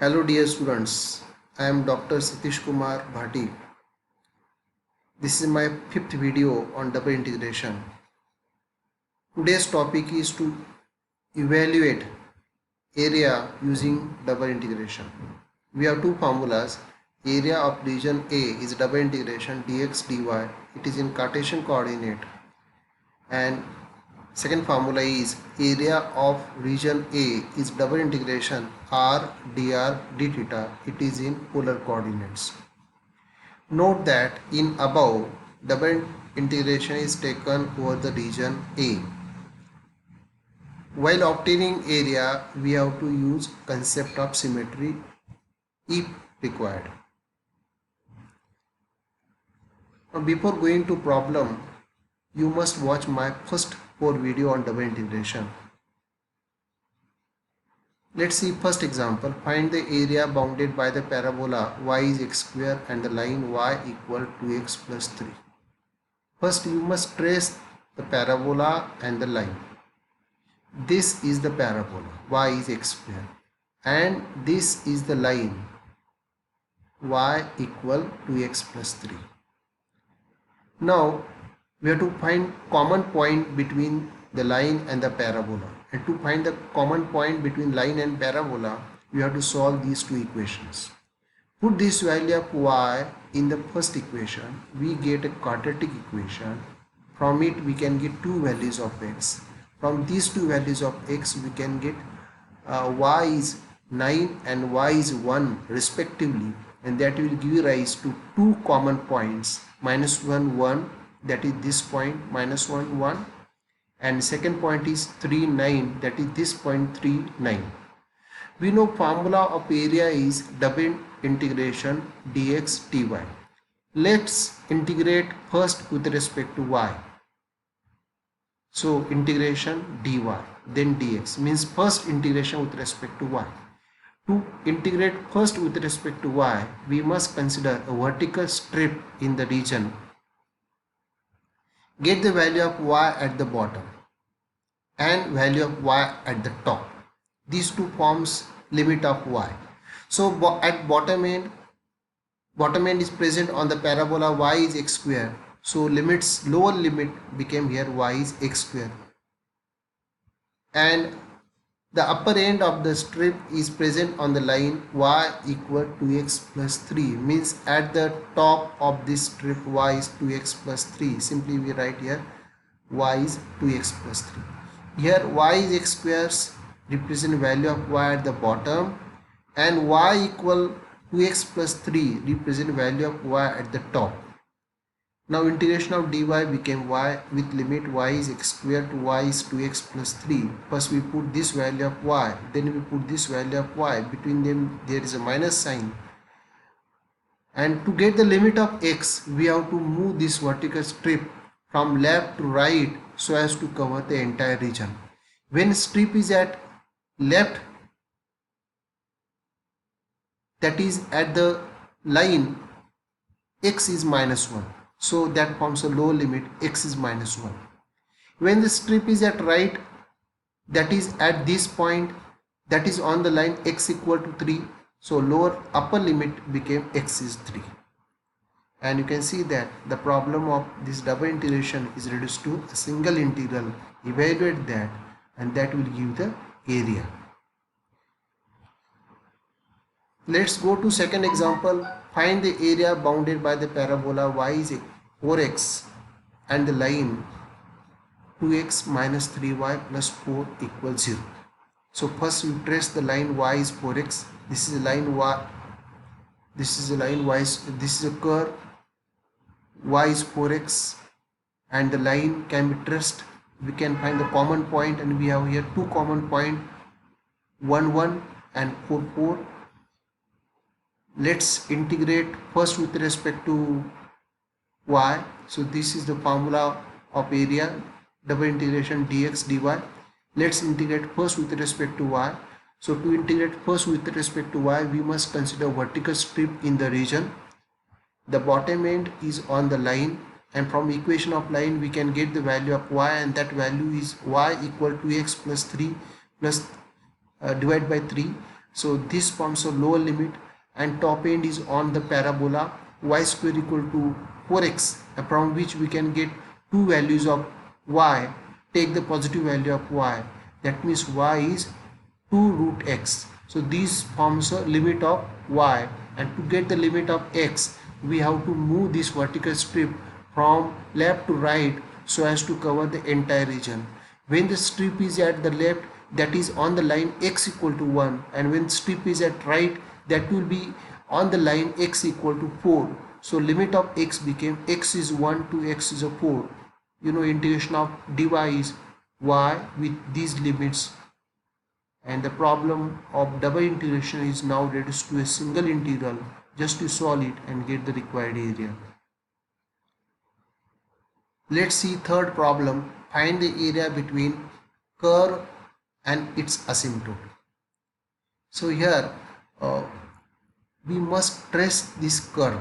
Hello dear students, I am Dr. Satish Kumar Bhati. This is my fifth video on double integration. Today's topic is to evaluate area using double integration. We have two formulas. Area of region A is double integration dx dy. It is in Cartesian coordinate. And second formula is area of region A is double integration r dr d theta. It is in polar coordinates. Note that in above, double integration is taken over the region A. While obtaining area, we have to use concept of symmetry if required. Now, before going to problem, you must watch my first 4 video on double integration. Let's see first example. Find the area bounded by the parabola y is x square and the line y equal to x plus 3. First you must trace the parabola and the line. This is the parabola, y is x square, and this is the line, y equal to x plus 3. Now we have to find common point between the line and the parabola, and to find the common point between line and parabola we have to solve these two equations. Put this value of y in the first equation, we get a quadratic equation. From it we can get two values of x. From these two values of x we can get y is 9 and y is 1 respectively, and that will give rise to two common points, minus 1 1, that is this point, minus 1 1, and second point is 3 9, that is this point 3 9. We know formula of area is double integration dx dy. Let's integrate first with respect to y. So integration dy then dx means first integration with respect to y. To integrate first with respect to y, we must consider a vertical strip in the region. Get the value of y at the bottom and value of y at the top. These two forms limit of y. So at bottom end is present on the parabola y is x square. So limits, lower limit became here y is x square, and the upper end of the strip is present on the line y equal to x plus 3, means at the top of this strip y is 2x plus 3. Simply we write here y is 2x plus 3. Here y is x squares represent value of y at the bottom, and y equal to x plus 3 represent value of y at the top. Now integration of dy became y with limit y is x square to y is 2x plus 3. First we put this value of y, then we put this value of y. Between them there is a minus sign. And to get the limit of x, we have to move this vertical strip from left to right so as to cover the entire region. When strip is at left, that is at the line, x is minus 1. So that forms a lower limit, x is minus 1. When the strip is at right, that is at this point, that is on the line x equal to 3. So lower upper limit became x is 3. And you can see that the problem of this double integration is reduced to a single integral. Evaluate that, and that will give the area. Let's go to second example. Find the area bounded by the parabola y is 4x and the line 2x minus 3y plus 4 equals 0. So first we trace the line y is 4x. This is a line y. This is a line y. This is a curve. Y is 4x, and the line can be traced. We can find the common point, and we have here two common point, 1 1 and 4 4. Let's integrate first with respect to y. So this is the formula of area, double integration dx dy. Let's integrate first with respect to y. So to integrate first with respect to y, we must consider vertical strip in the region. The bottom end is on the line, and from equation of line we can get the value of y, and that value is y equal to x plus 3 plus divided by 3. So this forms a lower limit, and top end is on the parabola y square equal to 4x, from which we can get two values of y. Take the positive value of y, that means y is 2 root x. So this forms a limit of y, and to get the limit of x we have to move this vertical strip from left to right so as to cover the entire region. When the strip is at the left, that is on the line x equal to 1, and when strip is at right, that will be on the line x equal to 4. So limit of x became x is 1 to x is a 4. Integration of dy is y with these limits, and the problem of double integration is now reduced to a single integral just to solve it and get the required area. Let's see third problem. Find the area between curve and its asymptote. So here we must trace this curve.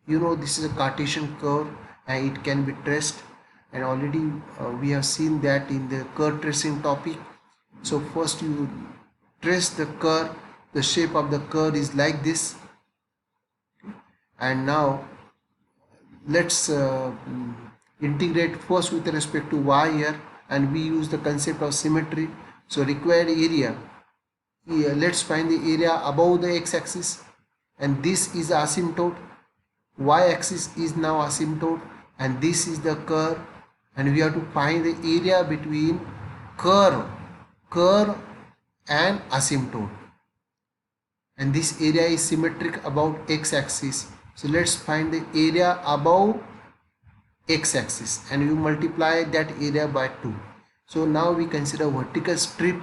This is a Cartesian curve and it can be traced, and already we have seen that in the curve tracing topic. So first you trace the curve. The shape of the curve is like this, and now let's integrate first with respect to y here, and we use the concept of symmetry. So required area, let's find the area above the x-axis, and this is asymptote. Y-axis is now asymptote, and this is the curve, and we have to find the area between curve and asymptote, and this area is symmetric about x-axis. So let's find the area above x-axis, and you multiply that area by 2. So now we consider vertical strip.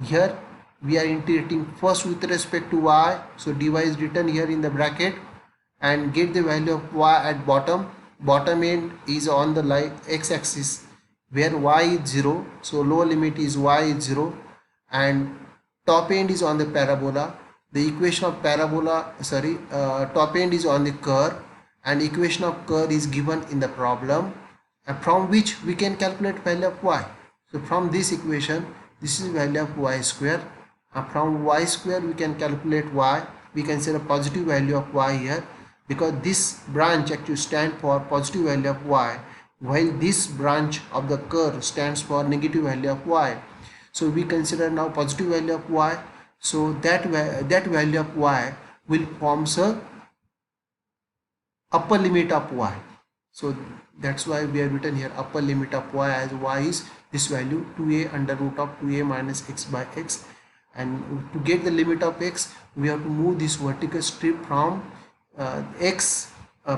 Here we are integrating first with respect to y, so dy is written here in the bracket, and get the value of y at bottom. Bottom end is on the line x-axis where y is 0, so lower limit is y is 0, and top end is on the parabola. The equation of top end is on the curve, and equation of curve is given in the problem, and from which we can calculate value of y. So from this equation, this is value of y square, and from y square we can calculate y. We consider positive value of y here, because this branch actually stands for positive value of y, while this branch of the curve stands for negative value of y. So we consider now positive value of y. So that value of y will forms a upper limit of y. So that's why we have written here upper limit of y, as y is this value 2a under root of 2a minus x by x. And to get the limit of x, we have to move this vertical strip from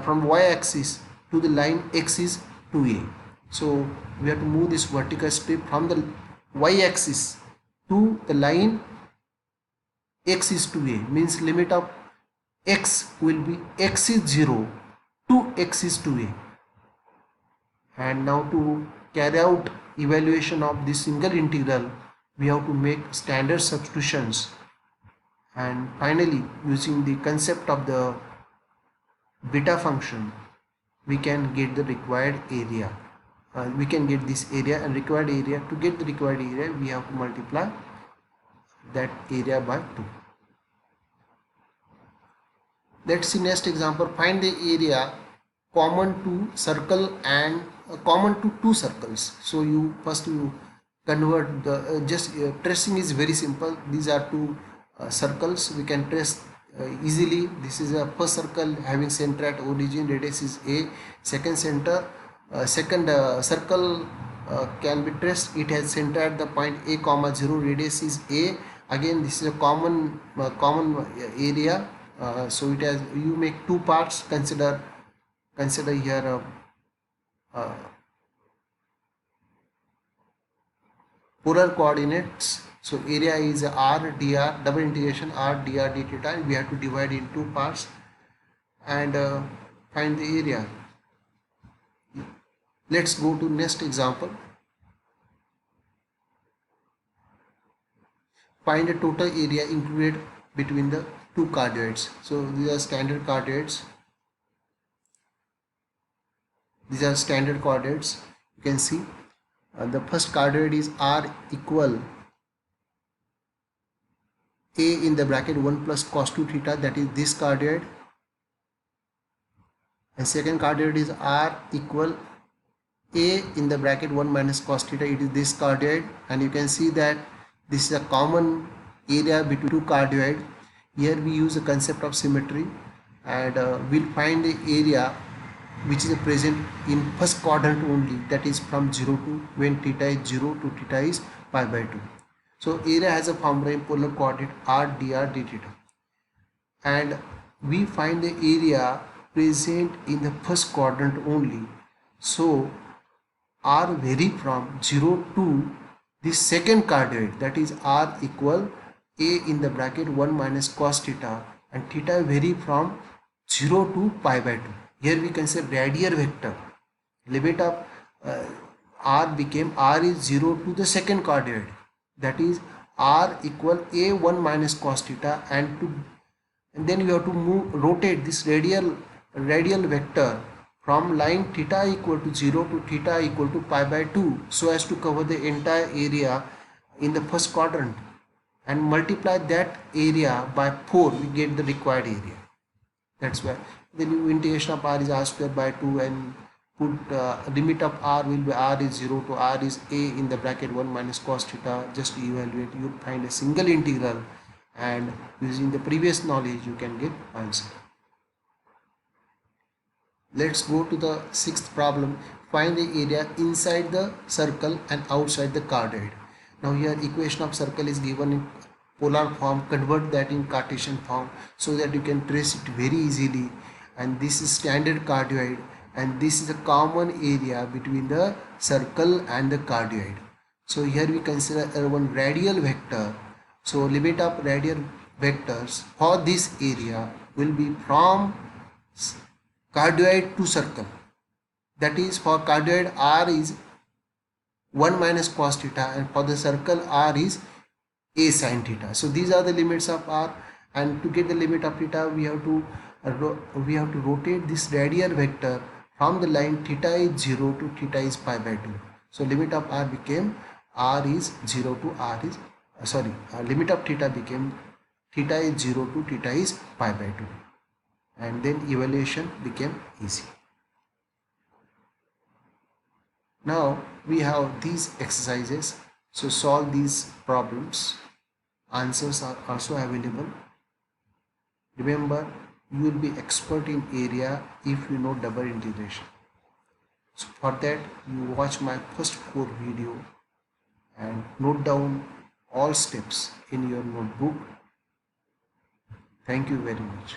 from y-axis to the line x is 2a. So we have to move this vertical strip from the y-axis to the line x is 2a, means limit of x will be x is 0 to x is 2a. And now to carry out evaluation of this single integral, we have to make standard substitutions, and finally using the concept of the beta function we can get the required area. We can get this area and required area. To get the required area, we have to multiply that area by 2. Let's see next example. Find the area common to circle and common to two circles. So you convert the tracing is very simple. These are two circles. We can trace easily. This is a first circle having center at origin, radius is a. Second circle can be traced. It has center at the point a comma 0, radius is a. Again, this is a common area. So it has, you make two parts. Consider here polar coordinates. So area is r dr, double integration r dr d theta, and we have to divide in two parts and find the area. Let's go to next example. Find the total area included between the two cardioids. So these are standard cardioids. These are standard coordinates. You can see the first cardioid is r equal a in the bracket 1 plus cos 2 theta, that is this cardioid, and second cardioid is r equal a in the bracket 1 minus cos theta, it is this cardioid, and you can see that this is a common area between two cardioid. Here we use the concept of symmetry, and we'll find the area which is present in first quadrant only, that is from 0 to when theta is 0 to theta is pi by 2. So area has a formula in polar coordinate r dr d theta, and we find the area present in the first quadrant only. So r vary from 0 to the second cardioid, that is r equal a in the bracket 1 minus cos theta, and theta vary from 0 to pi by 2. Here we can say radial vector. Limit of r became r is 0 to the second cardioid, that is r equal a 1 minus cos theta, and then you have to rotate this radial vector from line theta equal to 0 to theta equal to pi by 2, so as to cover the entire area in the first quadrant, and multiply that area by 4, we get the required area. That's why the new integration of r is r square by 2, and put limit of r will be r is 0 to r is a in the bracket 1 minus cos theta. Just evaluate, you find a single integral, and using the previous knowledge you can get answer. Let's go to the sixth problem. Find the area inside the circle and outside the cardioid. Now here equation of circle is given in polar form, convert that in Cartesian form so that you can trace it very easily. And this is standard cardioid, and this is a common area between the circle and the cardioid. So here we consider one radial vector. So limit of radial vectors for this area will be from cardioid to circle, that is for cardioid r is 1 minus cos theta, and for the circle r is a sin theta. So these are the limits of r, and to get the limit of theta we have to rotate this radial vector from the line theta is 0 to theta is pi by 2. So limit of r became r is 0 to r is limit of theta became theta is 0 to theta is pi by 2, and then evaluation became easy. Now we have these exercises, so solve these problems. Answers are also available. Remember, you will be expert in area if you know double integration. So for that you watch my first 4 video and note down all steps in your notebook. Thank you very much.